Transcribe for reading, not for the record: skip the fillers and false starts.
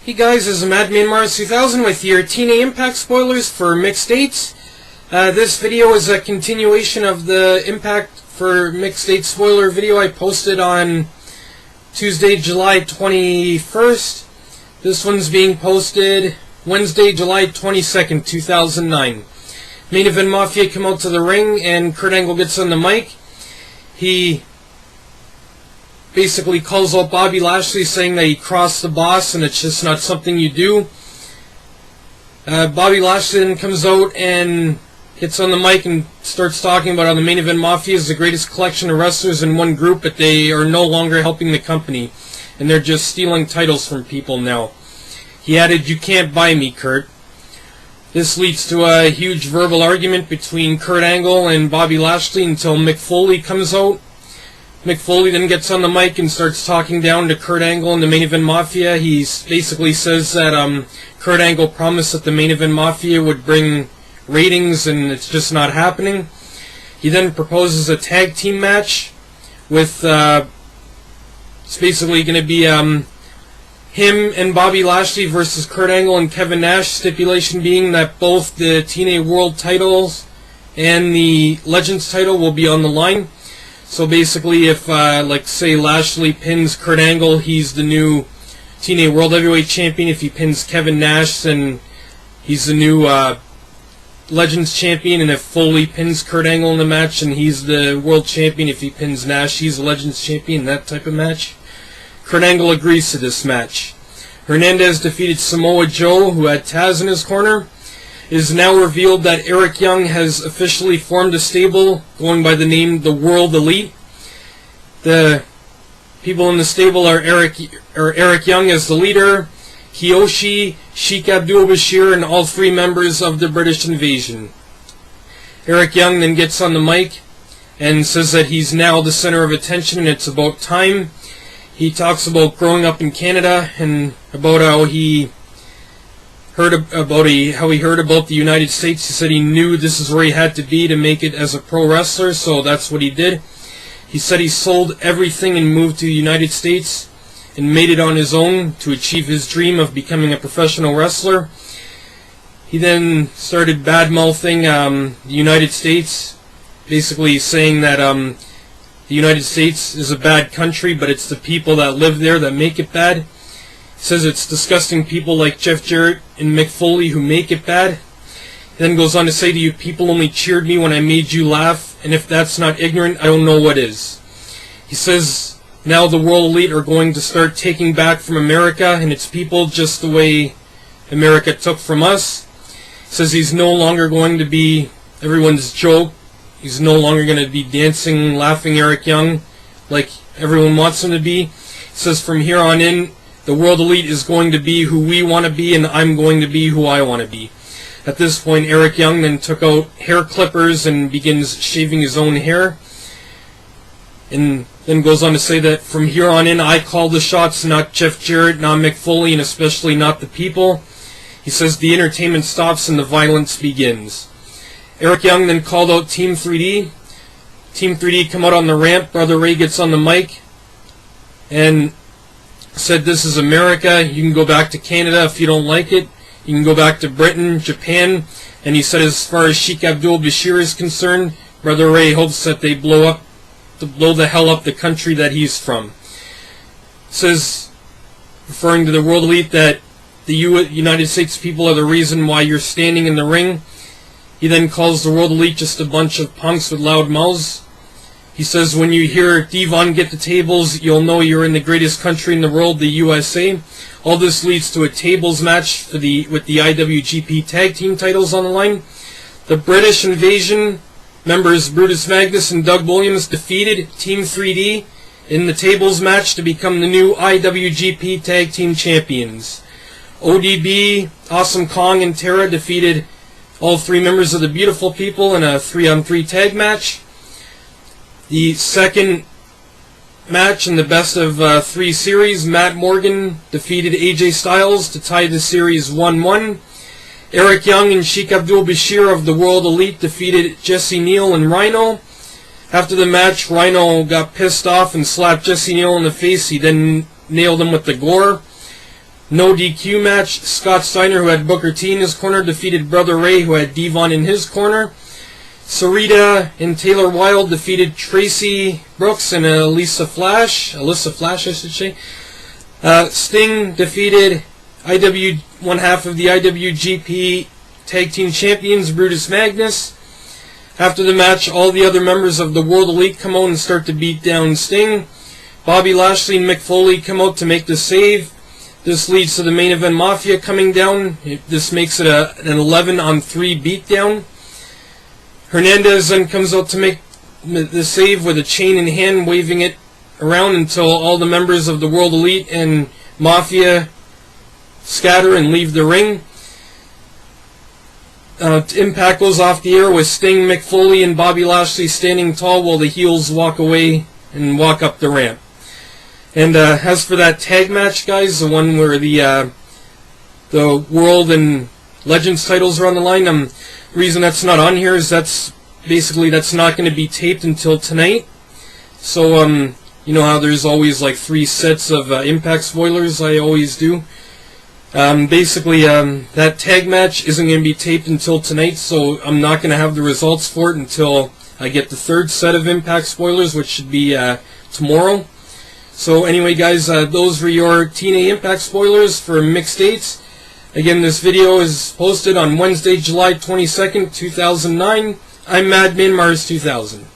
Hey guys, this is Madman Mars 2000 with your TNA Impact spoilers for Mixed Dates. This video is a continuation of the Impact for Mixed Dates spoiler video I posted on Tuesday, July 21st. This one's being posted Wednesday, July 22nd, 2009. Main Event Mafia come out to the ring and Kurt Angle gets on the mic. He basically calls out Bobby Lashley, saying that he crossed the boss and it's just not something you do. Bobby Lashley then comes out and gets on the mic and starts talking about how the Main Event Mafia is the greatest collection of wrestlers in one group, but they are no longer helping the company and they're just stealing titles from people now. He added, "You can't buy me, Kurt." This leads to a huge verbal argument between Kurt Angle and Bobby Lashley until Mick Foley comes out. Mick Foley then gets on the mic and starts talking down to Kurt Angle and the Main Event Mafia. He basically says that Kurt Angle promised that the Main Event Mafia would bring ratings and it's just not happening. He then proposes a tag team match with it's basically going to be him and Bobby Lashley versus Kurt Angle and Kevin Nash, stipulation being that both the TNA World titles and the Legends title will be on the line. So basically, if, like, say, Lashley pins Kurt Angle, he's the new TNA World Heavyweight Champion. If he pins Kevin Nash, then he's the new Legends Champion. And if Foley pins Kurt Angle in the match, then he's the World Champion. If he pins Nash, he's the Legends Champion. That type of match. Kurt Angle agrees to this match. Hernandez defeated Samoa Joe, who had Taz in his corner. It is now revealed that Eric Young has officially formed a stable going by the name The World Elite. The people in the stable are Eric Young as the leader, Kiyoshi, Sheik Abdul-Bashir, and all three members of the British Invasion. Eric Young then gets on the mic and says that he's now the center of attention and it's about time. He talks about growing up in Canada and about how he heard about the United States. He said he knew this is where he had to be to make it as a pro wrestler, so that's what he did. He said he sold everything and moved to the United States and made it on his own to achieve his dream of becoming a professional wrestler. He then started bad-mouthing the United States, basically saying that the United States is a bad country, but it's the people that live there that make it bad. He says it's disgusting people like Jeff Jarrett and Mick Foley who make it bad. He then goes on to say to you, people only cheered me when I made you laugh, and if that's not ignorant, I don't know what is. He says now the World Elite are going to start taking back from America and its people just the way America took from us. He says he's no longer going to be everyone's joke. He's no longer going to be dancing, laughing Eric Young like everyone wants him to be. He says from here on in, the World Elite is going to be who we want to be, and I'm going to be who I want to be. At this point, Eric Young then took out hair clippers and begins shaving his own hair. And then goes on to say that from here on in, I call the shots, not Jeff Jarrett, not Mick Foley, and especially not the people. He says the entertainment stops and the violence begins. Eric Young then called out Team 3D. Team 3D come out on the ramp. Brother Ray gets on the mic and said, "This is America. You can go back to Canada if you don't like it. You can go back to Britain, Japan." And he said as far as Sheik Abdul-Bashir is concerned, Brother Ray hopes that they blow the hell up the country that he's from. Says, referring to the World Elite, that the United States people are the reason why you're standing in the ring. He then calls the World Elite just a bunch of punks with loud mouths. He says, when you hear Devon get the tables, you'll know you're in the greatest country in the world, the USA. All this leads to a tables match with the IWGP tag team titles on the line. The British Invasion members Brutus Magnus and Doug Williams defeated Team 3D in the tables match to become the new IWGP tag team champions. ODB, Awesome Kong, and Tara defeated all three members of the Beautiful People in a 3-on-3 tag match. The second match in the best of 3 series, Matt Morgan defeated AJ Styles to tie the series 1-1. Eric Young and Sheik Abdul-Bashir of the World Elite defeated Jesse Neal and Rhino. After the match, Rhino got pissed off and slapped Jesse Neal in the face. He then nailed him with the gore. no DQ match. Scott Steiner, who had Booker T in his corner, defeated Brother Ray, who had Devon in his corner. Sarita and Taylor Wilde defeated Tracy Brooks and Alyssa Flash, I should say. Sting defeated one half of the IWGP Tag Team Champions, Brutus Magnus. After the match, all the other members of the World Elite come out and start to beat down Sting. Bobby Lashley and Mick Foley come out to make the save. This leads to the Main Event Mafia coming down. This makes it an 11-on-3 beatdown. Hernandez then comes out to make the save with a chain in hand, waving it around until all the members of the World Elite and Mafia scatter and leave the ring. Impact goes off the air with Sting, Mick Foley, and Bobby Lashley standing tall while the heels walk away and walk up the ramp. And as for that tag match, guys, the one where the World and Legends titles are on the line, the reason that's not on here is that's not going to be taped until tonight. So, you know how there's always like 3 sets of Impact spoilers I always do? That tag match isn't going to be taped until tonight, so I'm not going to have the results for it until I get the 3rd set of Impact spoilers, which should be tomorrow. So anyway, guys, those were your TNA Impact spoilers for mixed dates. Again, this video is posted on Wednesday, July 22nd, 2009. I'm Madman Mars 2000.